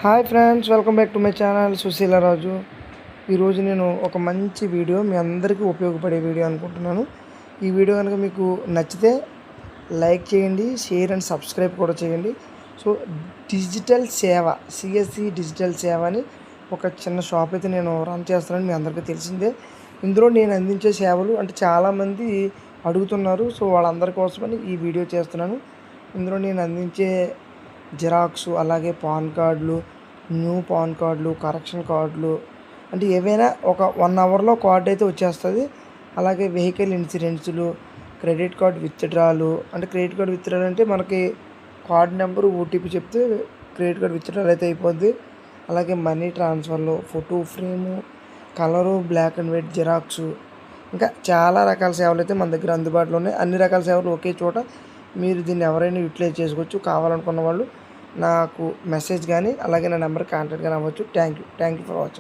Hi friends, welcome back to my channel Sushila Raju. ఈరోజు నేను ఒక మంచి వీడియో మీ అందరికీ ఉపయోగపడే వీడియో అనుకుంటున్నాను. ఈ వీడియో కనుక మీకు నచ్చితే లైక్ చేయండి, షేర్ అండ్ సబ్స్క్రైబ్ కూడా చేయండి. సో డిజిటల్ సేవ, సిఎస్సి డిజిటల్ సేవ అని ఒక చిన్న షాప్ అయితే నేను రన్ చేస్తున్నాను, మీ అందరికీ తెలిసిందే. ఇందులో నేను అందించే సేవలు అంటే చాలామంది అడుగుతున్నారు. సో వాళ్ళందరి కోసమని ఈ వీడియో చేస్తున్నాను. ఇందులో నేను అందించే జిరాక్స్, అలాగే పాన్ కార్డులు, న్యూ పాన్ కార్డులు, కరెక్షన్ కార్డులు అంటే ఏవైనా ఒక 1 అవర్లో కార్డు అయితే వచ్చేస్తుంది. అలాగే వెహికల్ ఇన్సూరెన్సులు, క్రెడిట్ కార్డు విత్డ్రాలు అంటే క్రెడిట్ కార్డు విత్డ్రాల్ అంటే మనకి కార్డు నెంబరు ఓటీపీ చెప్తే క్రెడిట్ కార్డు విత్డ్రాల్ అయితే అయిపోద్ది. అలాగే మనీ ట్రాన్స్ఫర్లు, photo frame, colour, black and white xerox, ఇంకా చాలా రకాల సేవలు అయితే మన దగ్గర అందుబాటులో ఉన్నాయి. అన్ని రకాల సేవలు ఒకే చోట మీరు దీన్ని ఎవరైనా యూటిలైజ్ చేసుకోవచ్చు. కావాలనుకున్న వాళ్ళు నాకు మెసేజ్ కానీ అలాగే నా నెంబర్ కాంటాక్ట్ కానీ అవ్వచ్చు. Thank you for watching.